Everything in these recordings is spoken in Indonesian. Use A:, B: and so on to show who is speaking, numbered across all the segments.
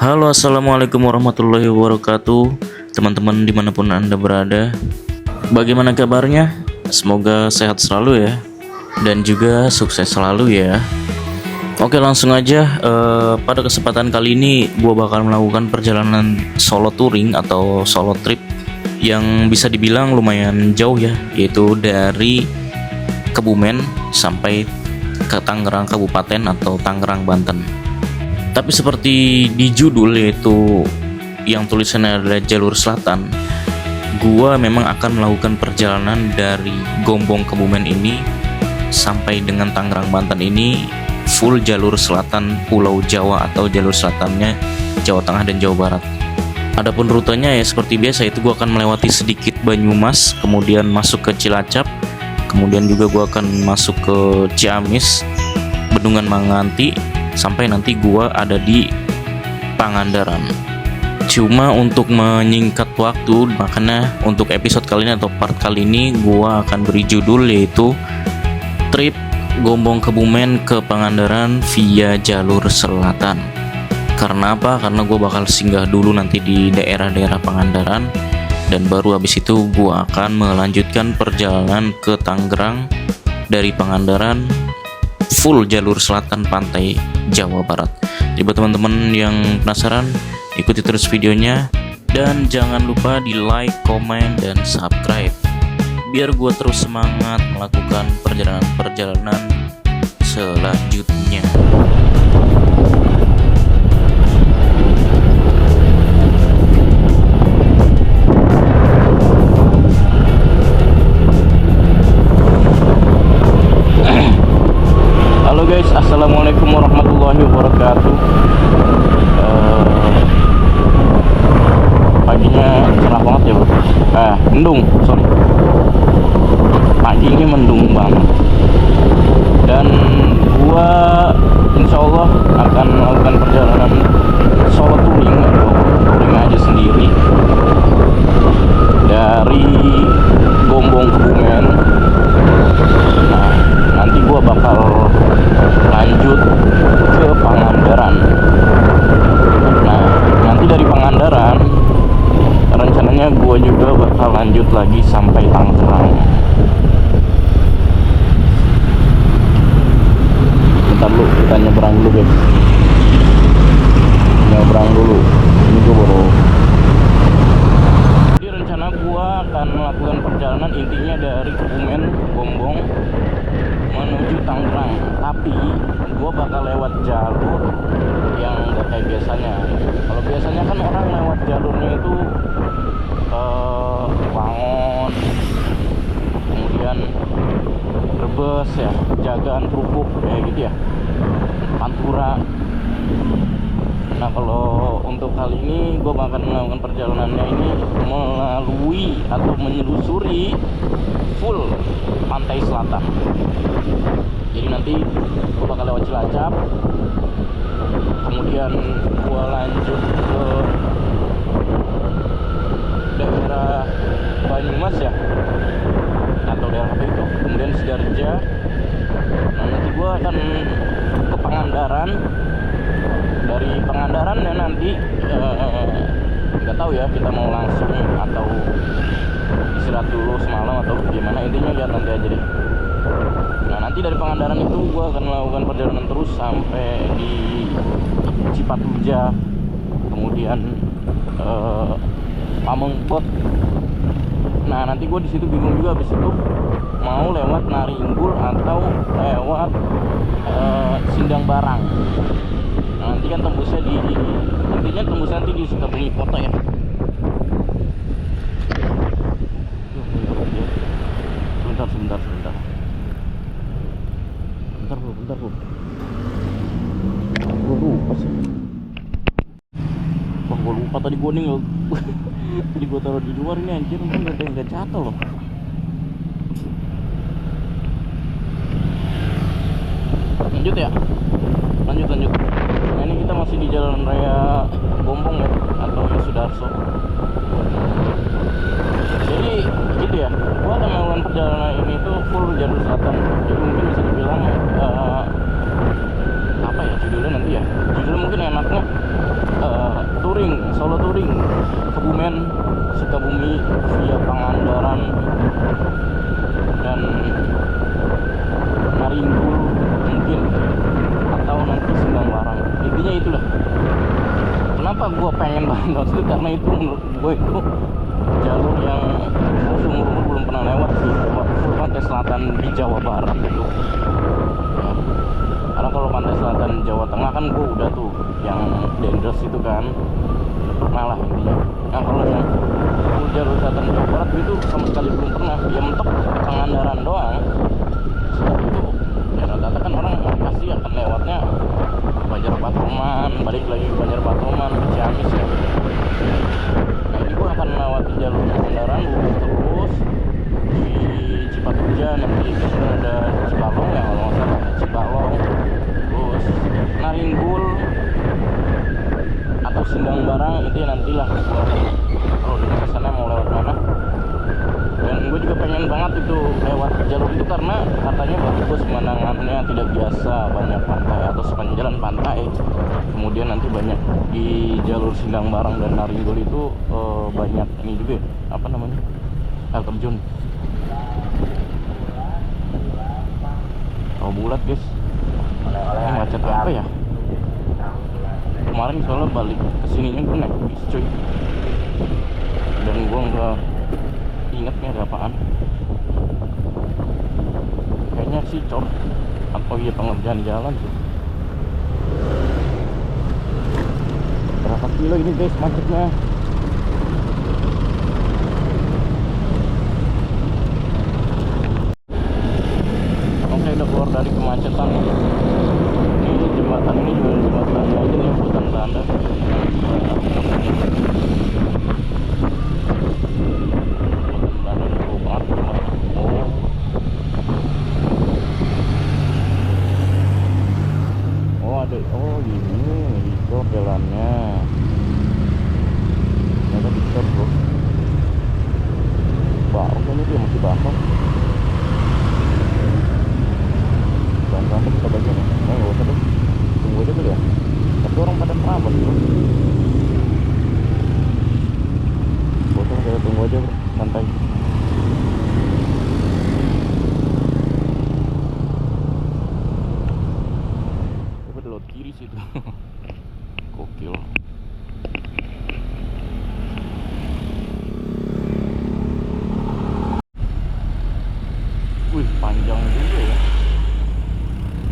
A: Halo, assalamualaikum warahmatullahi wabarakatuh, teman-teman dimanapun anda berada. Bagaimana kabarnya? Semoga sehat selalu ya, dan juga sukses selalu ya. Oke, langsung aja. Pada kesempatan kali ini gue bakal melakukan perjalanan solo touring atau solo trip yang bisa dibilang lumayan jauh ya, yaitu dari Kebumen sampai ke Tangerang Kabupaten atau Tangerang Banten. Tapi seperti di judul, yaitu yang tulisannya adalah jalur selatan, gua memang akan melakukan perjalanan dari Gombong Kebumen ini sampai dengan Tangerang Banten ini full jalur selatan Pulau Jawa atau jalur selatannya Jawa Tengah dan Jawa Barat. Adapun rutenya ya seperti biasa, itu gua akan melewati sedikit Banyumas, kemudian masuk ke Cilacap, kemudian juga gua akan masuk ke Ciamis, Bendungan Manganti, sampai nanti gua ada di Pangandaran. Cuma untuk menyingkat waktu, makanya untuk episode kali ini atau part kali ini gua akan beri judul yaitu trip Gombong Kebumen ke Pangandaran via jalur selatan. Karena apa? Karena gua bakal singgah dulu nanti di daerah-daerah Pangandaran, dan baru habis itu gua akan melanjutkan perjalanan ke Tangerang dari Pangandaran full jalur selatan pantai Jawa Barat. Jadi buat teman-teman yang penasaran, ikuti terus videonya dan jangan lupa di like, komen, dan subscribe biar gue terus semangat melakukan perjalanan-perjalanan selanjutnya. Halo guys, assalamualaikum warahmatullahi wabarakatuh. Paginya cerah banget ya bro. Mendung, sorry. Pagi ini mendung banget. Dan gua insya Allah akan melakukan perjalanan solo touring atau touring aja sendiri dari Gombong Kebumen. Nah, nanti gua bakal lanjut ke Pangandaran. Nah, nanti dari Pangandaran rencananya gue juga bakal lanjut lagi sampai Tangerang. Bentar lu, kita nyebrang dulu guys. Nyebrang dulu. Ini gue baru. Jadi rencana gue akan melakukan perjalanan intinya dari Kebumen, Gombong menuju Tangerang, tapi gue bakal lewat jalur yang gak kayak biasanya. Kalau biasanya kan orang lewat jalurnya itu Wangon, kemudian Brebes ya, Jagaan, Krupuk kayak gitu ya, Pantura. Nah kalau untuk kali ini gue bakal melakukan perjalanannya ini melalui atau menyelusuri full pantai selatan. Jadi nanti gue bakal lewat Cilacap, kemudian gue lanjut ke daerah Banyumas ya, atau daerah apa itu, kemudian Sidarja. Nah nanti gue akan ke Pangandaran. Dari Pangandaran ya nanti nggak tahu ya, kita mau langsung atau istirahat dulu semalam atau gimana, intinya lihat nanti aja deh. Nah nanti dari Pangandaran itu gue akan melakukan perjalanan terus sampai di Cipatujah, kemudian Pamengpet. Nah nanti gue di situ bingung juga, habis itu mau lewat Naringgul atau lewat Sindang Barang. Nah, nanti kan tembusnya intinya tembusnya nanti di Sukabumi Kota ya. Sebentar bro. Gue lupa sih. Wah, gue lupa tadi gue nih tadi gue taruh di luar ini, anjir, kan ada yang gak jatuh loh. Lanjut ya, lanjut. Nah, ini kita masih di Jalan Raya Gombong ya, atau Yosudarso. Jadi gitu ya, gua akan melakukan perjalanan ini tuh full jalur selatan. Jadi mungkin bisa dibilang apa ya judulnya nanti ya, judulnya mungkin enaknya Kebumen, Sukabumi via Pangandaran dan Naringgul mungkin, atau nanti Sindangwarang. Intinya itulah kenapa gue pengen banget itu, karena itu menurut gue itu jalur yang seumur belum pernah lewat sih, lewat full pantai selatan di Jawa Barat itu ya. Karena kalau pantai selatan Jawa Tengah kan gue udah tuh yang Dendels itu kan pernah lah intinya. Nah kalau yang jalur selatan Jawa Barat itu sama sekali belum pernah, ya mentok Pangandaran doang. Setelah itu ya rata-rata kan orang pasti akan lewatnya Banjar Patoman, balik lagi ke Banjar Patoman, ke Ciamis ya. Nah ini gue akan melewati jalur Pangandaran lurus terus di Cipatujah, nanti kemudian ada Cibalong ya kalau nggak salah, Cibalong, terus Naringgul atau Sindangwarang, itu ya nantilah kalau di sana mau lewat mana. Dan gue juga pengen banget itu lewat jalur itu karena katanya bagus pemandangannya, tidak biasa, banyak pantai atau sepanjang jalan pantai. Kemudian nanti banyak di jalur Sindangwarang dan Naringgul itu banyak ini juga ya, apa namanya, air terjun. Oh bulat guys, ini macet apa ya? Kemarin soalnya balik kesininya gue naik bis cuy, dan gue nggak inget nih ada apaan. Kayaknya sih cor atau iya pengerjaan jalan tuh. Berapa kilo ini guys macetnya? Oke, udah keluar dari kemacetan. Ini jembatan ini juga jembatan aja nih, bukan Belanda. Oh ini dicor jalannya, ternyata dicor bro. Baru kayaknya dia masih basah. Jangan kita bagian ya, nggak usah deh, tunggu aja dulu ya. Tapi orang pada merapat bro. Bosan saya tunggu aja bro, santai. Kiri situ. Gokil. Wih, panjang juga ya.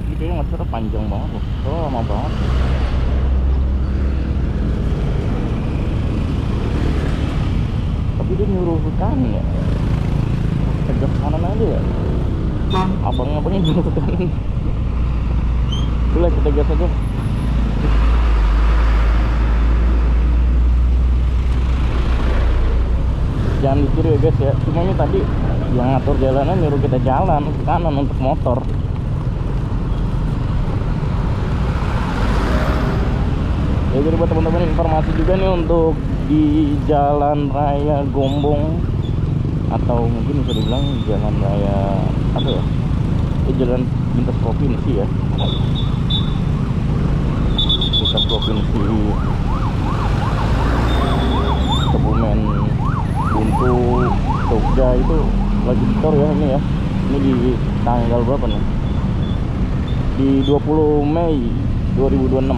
A: Ini kayaknya nggak salah panjang banget loh. Oh, lama banget. Tapi dia nyuruh ke kanan ya. Tegak kanan aja ya. Abang-abangnya nyuruh ke kanan. Boleh kita gas aja. Jangan ditiru ya guys ya. Cuma ini tadi yang ngatur jalanan nyuruh kita jalan ke kanan untuk motor. Ya jadi buat teman-teman informasi juga nih untuk di Jalan Raya Gombong, atau mungkin bisa dibilang jalan raya apa ya? Jalan lintas provinsi ya. Lintas provinsi Kebumen, Buntu, Jogja itu lagi dicor ya ini ya. Ini di tanggal berapa nih? Di 20 Mei 2026.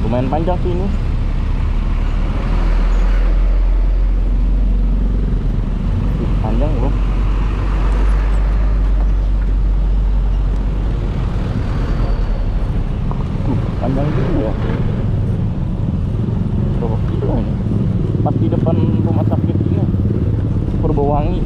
A: Lumayan panjang sih ini. Panjang bro. Panjang juga ya. Berapa kilo ini? Pas di depan rumah sakit ini Purbawangi.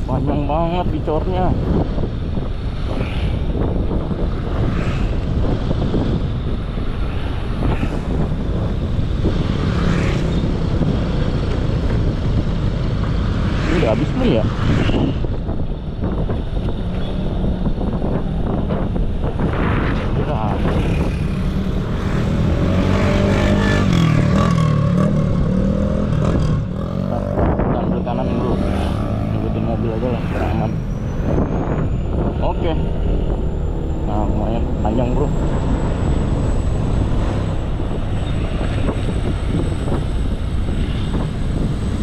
A: Panjang banget dicornya. Ini udah habis nih ya. mobil aja lah biar aman. Oke. Nah lumayan panjang bro.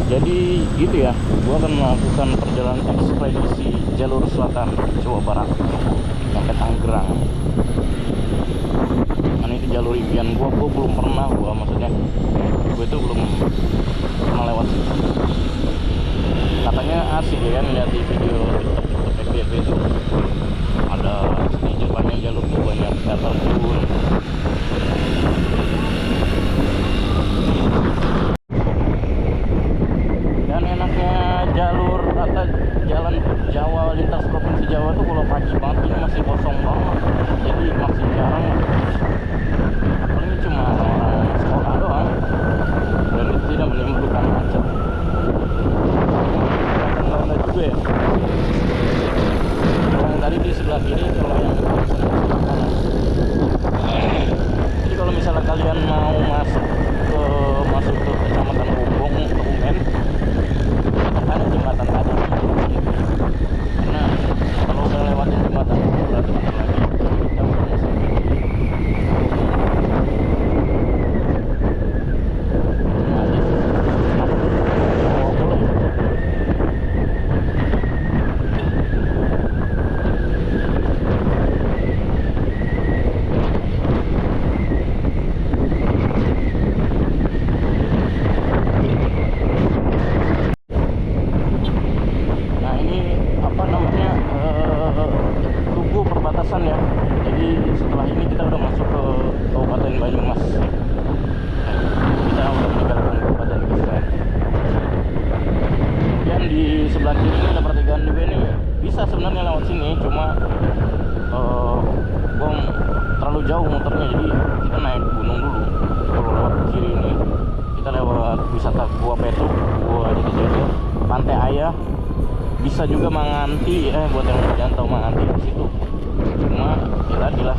A: Jadi gitu ya, gua akan melakukan perjalanan ekspedisi jalur selatan Jawa Barat sampai Tangerang. Kan itu jalur impian gua belum pernah, maksudnya gue itu belum pernah lewat situ. Katanya asik ya kan, lihat di video TikTok FYP itu ada di depannya jalur tuh banyak datar turun. Dan enaknya jalur atau jalan Jawa lintas provinsi Jawa tuh kalau pagi banget ini masih kosong banget, jadi masih jarang. Paling cuma orang sekolah doang, dan itu tidak menimbulkan macet. Ada juga ya. Kalau yang tadi di sebelah kiri, kalau yang sebelah kanan. Jadi kalau misalnya kalian mau masuk ke Kecamatan Gombong, Kebumen, tekan jembatan tadi. Karena kalau udah lewatin jembatan itu berarti bentar lagi kita udah masuk. Ya, jadi setelah ini kita udah masuk ke Kabupaten Banyumas. Kita udah meninggalkan Kabupaten Kisah. Kemudian di sebelah kiri ini ada pertigaan juga nih. Bisa sebenarnya lewat sini, cuma gua terlalu jauh muternya, jadi kita naik gunung dulu. Kalau lewat kiri ini kita lewat wisata Gua Petruk, Gua Jatijajar, Pantai Ayah, bisa juga Manganti buat yang jangan tahu Manganti di situ. Cuma ya tadi lah,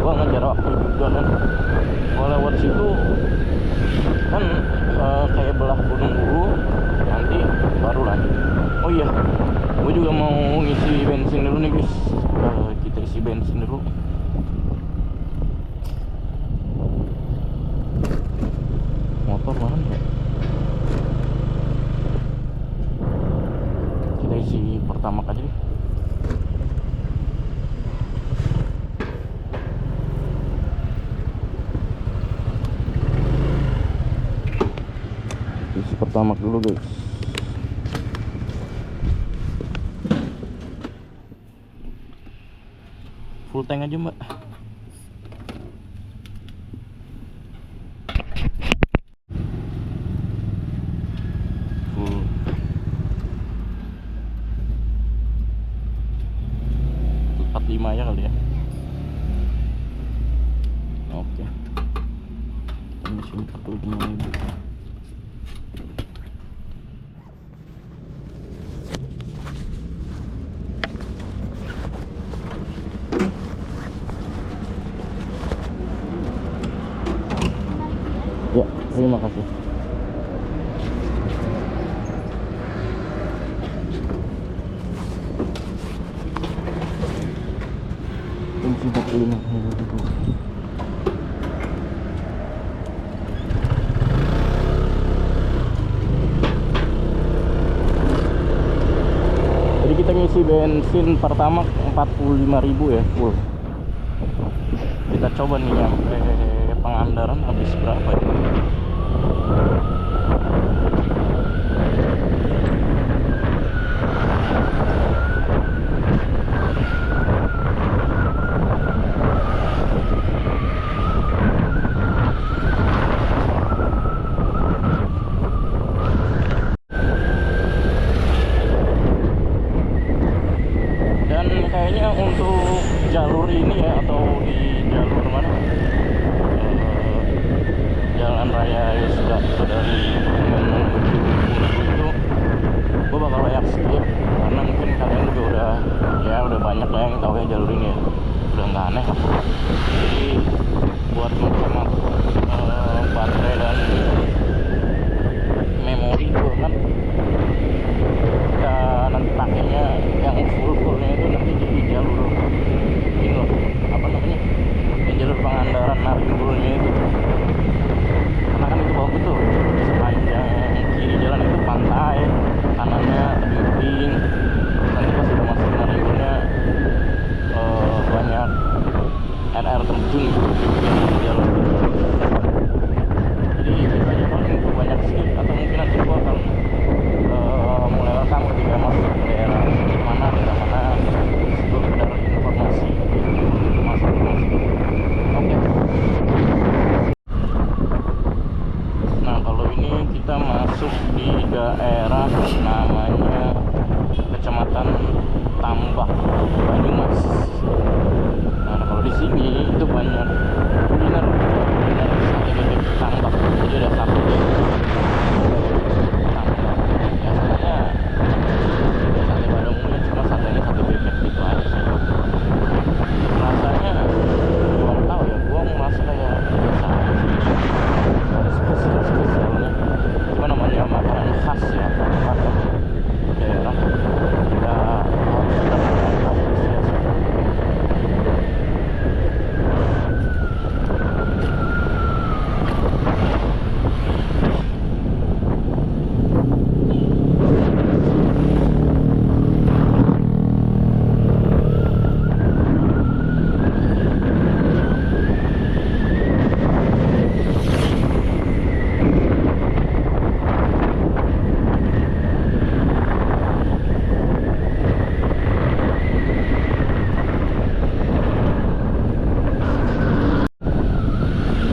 A: gua ngejar waktu juga kan. Kalau lewat situ kan kayak belah gunung dulu, nanti baru lanjut. Oh iya, gua juga mau ngisi bensin dulu nih guys. Kita isi bensin dulu. Motor mana ya? Kita isi pertama aja deh. Pertama dulu guys. Full tank aja mbak. Full. 45 ya kali ya. Oke. Kita ngisi 45.000. Ya, terima kasih. Bensin 45. Jadi kita ngisi bensin pertama 45.000 ya full. Kita coba nih sampai Pangandaran habis berapa ya? Dan kayaknya untuk jalur ini ya, atau di jalur mana? Jalan raya ya sudah dari daerah namanya Kecamatan Tambak, Banyumas. Nah, kalau di sini itu banyak kuliner sate bebek tambak. Jadi ada sate tambak. Ya sebenarnya sate pada umumnya, cuma satenya sate bebek gitu aja sih. Rasanya kurang tahu ya, gua merasa kayak biasa aja sih. Ada spesialnya. Cuma namanya makanan khas ya, makanan daerah. Kita harus tetap mengapresiasi.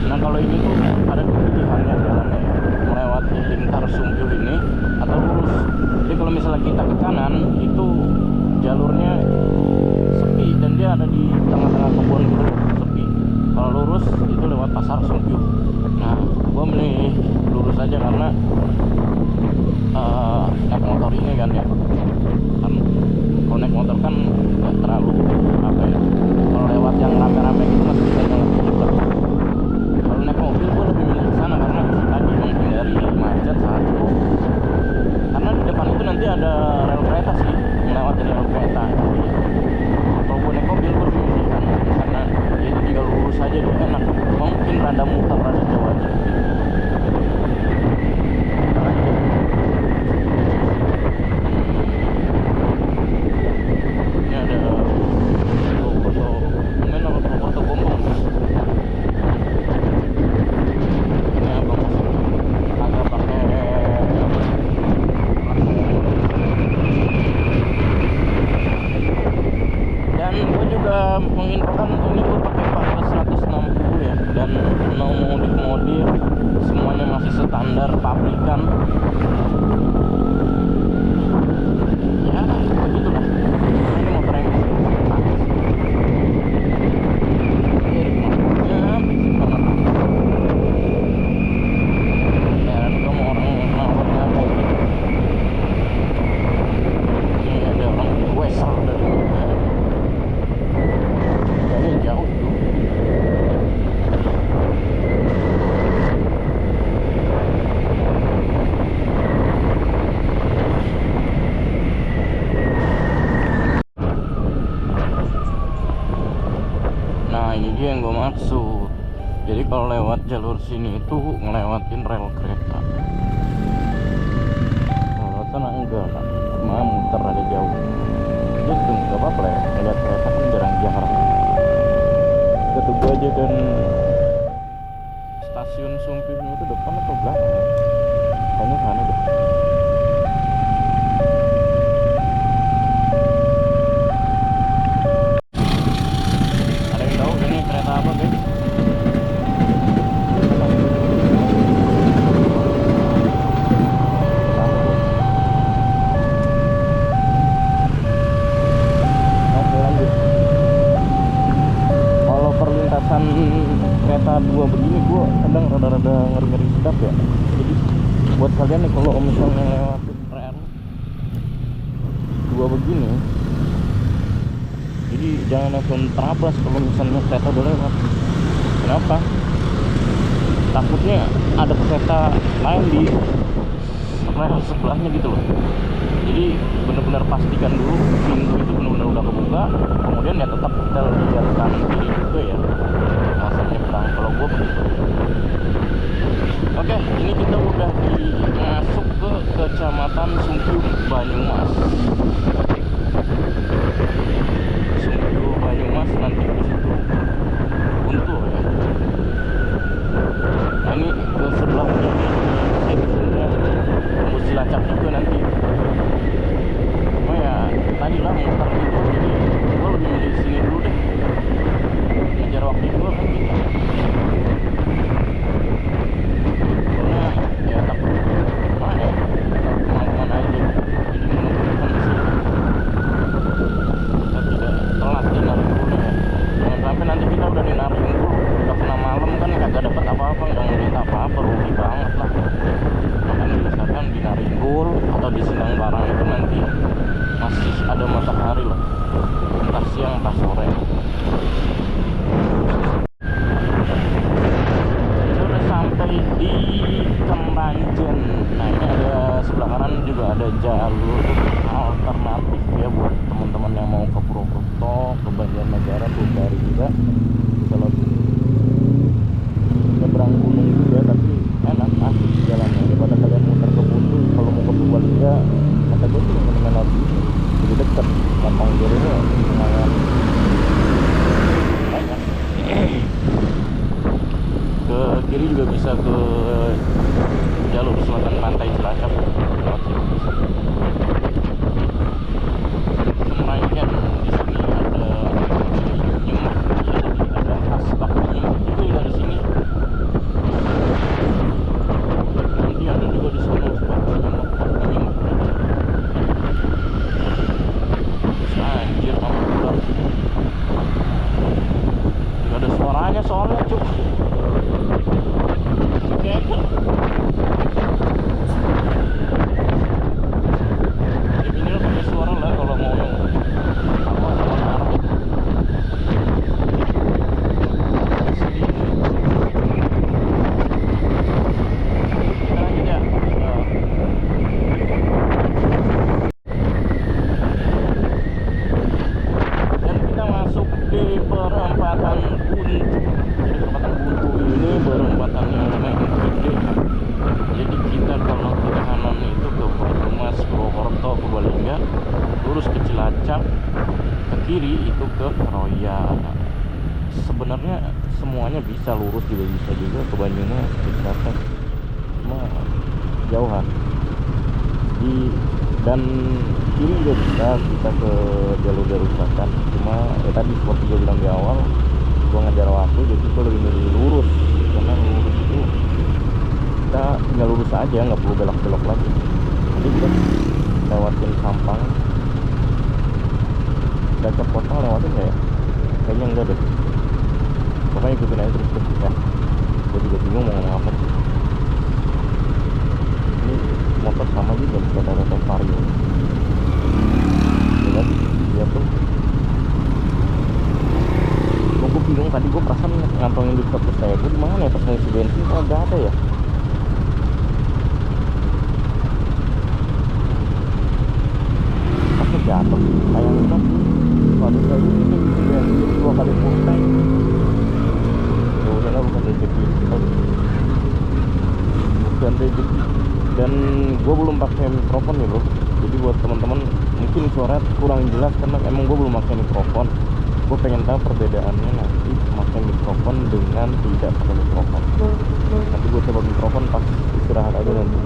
A: Nah kalau ini tuh ada pilihannya jalannya ya, melewati Lingkar Sumpil ini atau lurus. Jadi kalau misalnya kita ke kanan itu jalurnya sepi dan dia ada di tengah-tengah kebun gitu, sepi. Kalau lurus itu lewat Pasar Sumpil. Nah gua milih lurus aja karena naik motor ini kan ya, kan kalau naik motor kan nggak terlalu apa ya, kalau lewat yang rame-rame itu masih bisa jalan cepat. Kalau naik mobil gue lebih milih ke sana karena tadi menghindari macet satu, karena di depan itu nanti ada rel kereta sih, melewati rel kereta. Kalau gue naik mobil gue lebih milih kanan karena ya itu tinggal lurus aja tuh enak, mungkin rada muter rada jauh aja. Ini ada foto mungkin apa foto gombong. Ini abang masuk agak pakai dan gue juga menginfokan ini gue pakai Paras 160 ya, dan no modif semuanya masih standar pabrikan. Ya begitulah, ini motor yang panas. Irit motornya bising banget. Ya itu mau orang mobil. Ini ada orang Wesel dari mana? Kayaknya jauh tuh. Nah ini dia yang gue maksud. Jadi kalau lewat jalur sini itu ngelewatin rel kereta. Kalau lewat sana enggak, cuma muter ada jauh. Gitu nggak apa-apa lah ya, ngeliat kereta kan jarang-jarang. Kita tunggu aja. Dan stasiun Sumpihnya itu depan atau belakang ya? Kayaknya sana deh. Ada yang tahu ini kereta apa guys? Oke lanjut. Kalau perlintasan kereta dua begini gue kadang rada-rada ngeri-ngeri sedap ya. Jadi buat kalian nih kalau misalnya lewatin rel dua begini, jadi jangan langsung terabas kalau misalnya kereta udah lewat. Kenapa? Takutnya ada kereta lain di rel sebelahnya gitu loh. Jadi benar-benar pastikan dulu pintu itu benar-benar udah kebuka, kemudian ya tetap setel di jalan kanan kiri juga ya, asal nyebrang. Kalau gue begitu. Oke, ini kita udah masuk ke Kecamatan Sumpil, Banyumas. Sumpil, Banyumas, nanti di situ Guntur ya. Nah ini ke sebelahnya sebenarnya tembus Cilacap juga nanti. Cuma ya tadi lah muter gitu, jadi gue lebih milih sini dulu deh, ngejar waktu gue kan gitu. Karena ya takut mana ya, kemana-mana juga ada jalur alternatif ya buat teman-teman yang mau ke Purwokerto, ke Banjarnegara tuh dari juga bisa lewat nyebrang gunung juga, tapi enak asik jalannya daripada kalian muter ke Buntu. Kalau mau ke Purbalingga kata gue sih mendingan lewat sini, lebih dekat, gampang jadinya lumayan banyak. Ke kiri juga bisa ke jalur selatan pantai Cilacap lewat situ bisa. Kemudian di sini ada nyemek, ada khas tahu nyemek juga dari sini. Nanti ada juga di sana tahu nyemek. Anjir kamu ular. Gak ada suaranya soalnya cuk. Kayaknya minimal pakai suara lah kalau mau yang apa sama arah itu. Dan kita masuk di perempatan Buntu. Jadi perempatan Buntu ini perempatan yang lumayan gede. Jadi kita kalau ke kanan itu ke Banyumas, Purwokerto, Purbalingga, lurus ke Cilacap, ke kiri itu ke Roya. Sebenarnya semuanya bisa, lurus juga bisa juga ke Banyumas, ke Cilacap, cuma jauhan. Dan kiri juga bisa kita ke jalur selatan, cuma ya tadi seperti gue bilang di awal, gue ngejar waktu jadi gue lebih milih lurus, karena lurus itu kita tinggal lurus aja, nggak perlu belok-belok lagi. Jadi kita lewatin Sampang, Cilacap kota lewatin nggak ya? Kayaknya enggak deh, pokoknya ikutin aja terus ya. Gue juga bingung mau ngomong apa sih. Ini motor sama juga bisa ada vario ya kan, dia tuh gue bingung tadi, gue perasaan ngantongin di stop saya gue dimana ya pas ngisi bensin, kok gak ada ya. Pasti jatuh sayang banget. Waduh saya ini bensin 2 kali full tank. Ya udahlah, bukan rezeki kita, bukan rezeki. Dan gue belum pakai mikrofon ya bro, jadi buat teman-teman mungkin suara kurang jelas karena emang gue belum pakai mikrofon. Gue pengen tahu perbedaannya nanti pakai mikrofon dengan tidak pakai mikrofon. Nanti gue coba mikrofon pas istirahat aja nanti.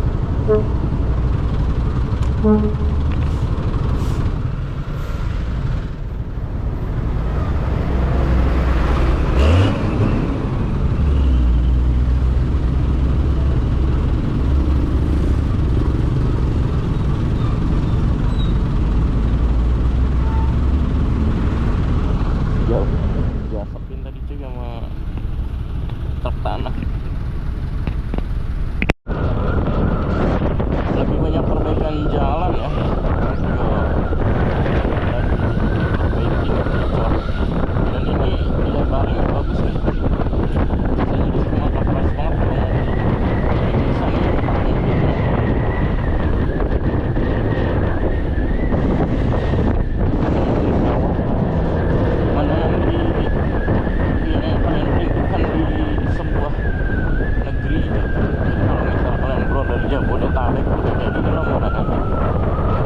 A: Diasapin tadi cuy sama truk tanah. Lebih banyak perbaikan jalan ya, perbaiki ngecor. Dan ini dilebarin bagus nih. Saya di Sumatera keras banget kalau mau bisa nih pakai mobilnya. Mana yang yang paling penting bukan di sebuah negeri ya. Kalau misal kalian bro dari Jabodetabek udah kayak gini lah, mau naik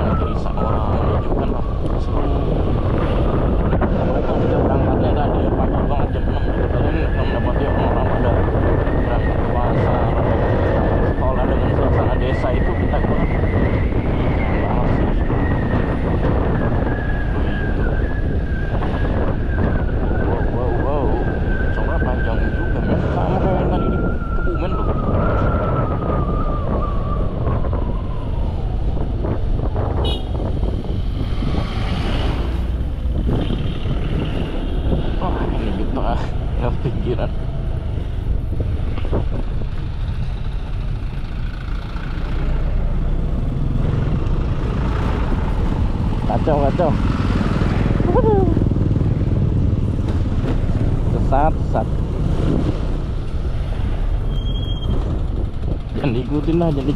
A: negeri seorang menunjukkan lah seru. Mereka udah berangkatnya tadi ya pagi banget jam 6 gitu. Kalian belum dapat ya orang udah berangkat ke pasar, sekolah dengan suasana desa itu kita kurang banget sih. Wow, coba panjang juga ya, sama kayak yang tadi di Kebumen loh. Wah ini gitu nggak pikiran. Kacau sesat. Jangan diikutin lah gitu.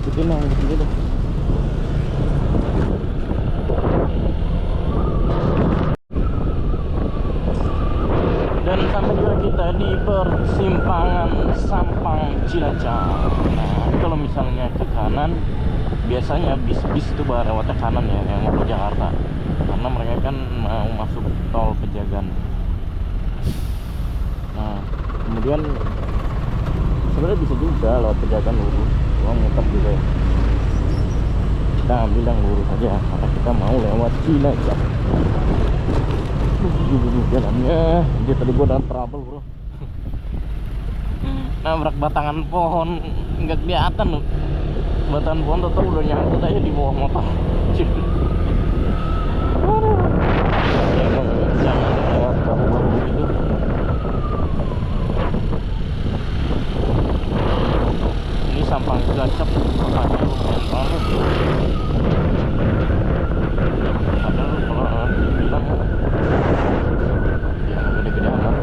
A: di persimpangan Sampang Cilacap. Nah, kalau misalnya ke kanan, biasanya bis-bis itu lewatnya kanan ya, yang mau ke Jakarta. Karena mereka kan mau masuk tol Pejagan. Nah, kemudian sebenarnya bisa juga lewat Pejagan lurus, cuma muter juga ya. Kita ambil yang lurus aja, karena kita mau lewat Cilacap. Jalannya, dia tadi gua ada trouble bro. Nabrak batangan pohon, nggak kelihatan loh. Batangan pohon tetap udah nyangkut aja di bawah motor. Emang jangan lewat bahu-bahu gitu. Ini Sampang Cilacap, makanya lumayan panas. Padahal kalau dibilang ya nggak gede-gede amat.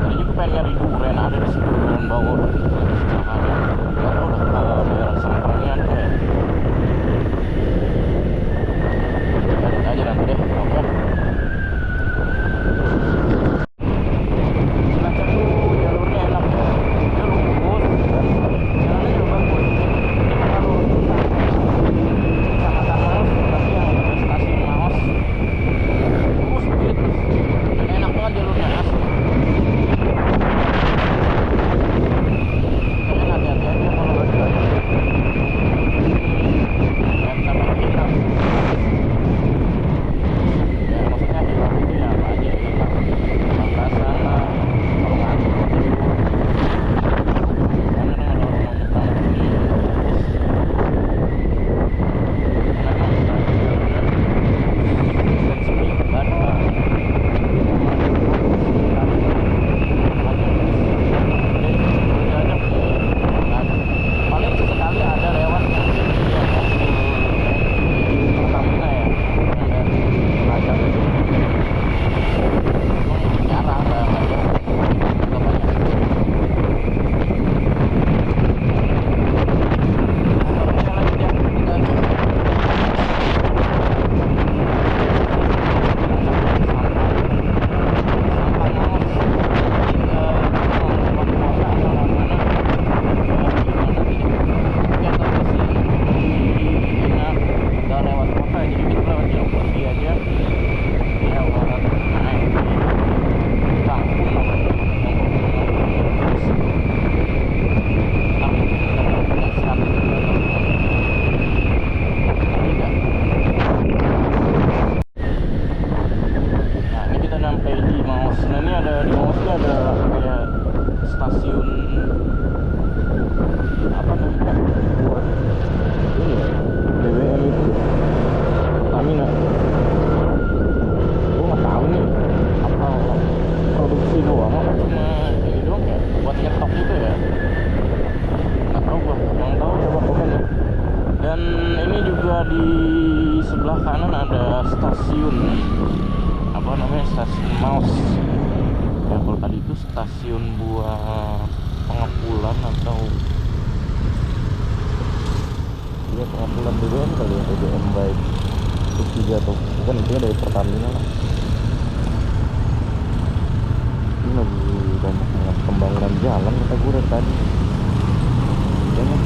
A: Tadi juga pengen nyari duren, ada di situ duren bawah. Makanya nggak tahu dah daerah Sampangnya ada ya. Lihat aja nanti deh, oke. Cilacap tuh jalurnya enak ya, dia lurus dan jalannya juga bagus. Ini kalau Kecamatan Maos, tapi yang ada stasiun Maos, lurus begitu terus, dan enak banget jalurnya asli. Kalian hati-hati aja kalau lagi aja, jangan sampai hilang. Ya maksudnya hilang itu ya apa aja, hilang batasan lah, kalau ngantuk tidur. Karena kalau mau nyebrang begini lurus, karena emang jalurnya dan sepi, nggak ada paling sesekali ada lewat yang Pertamina ya, yang dari Cilacap itu jarang, nggak banyak. Motornya lagi dia sampai di Maos. Nah ini ada di Maos ini ada kayak stasiun apa namanya buat ini ya, BBM itu Pertamina. Gue nggak tahu nih apa produksi doang apa cuma ini doang ya buat nyetok itu ya, nggak tahu gua. Yang tahu coba komen ya. Dan ini juga di sebelah kanan ada stasiun apa namanya, stasiun Maos ya. Kalau tadi itu stasiun buat pengumpulan atau ya pengumpulan BBM kali ya, BBM baik subsidi atau bukan, itu dari Pertamina lah. Ini lagi banyak banget pembangunan jalan kata gue tadi. Jangan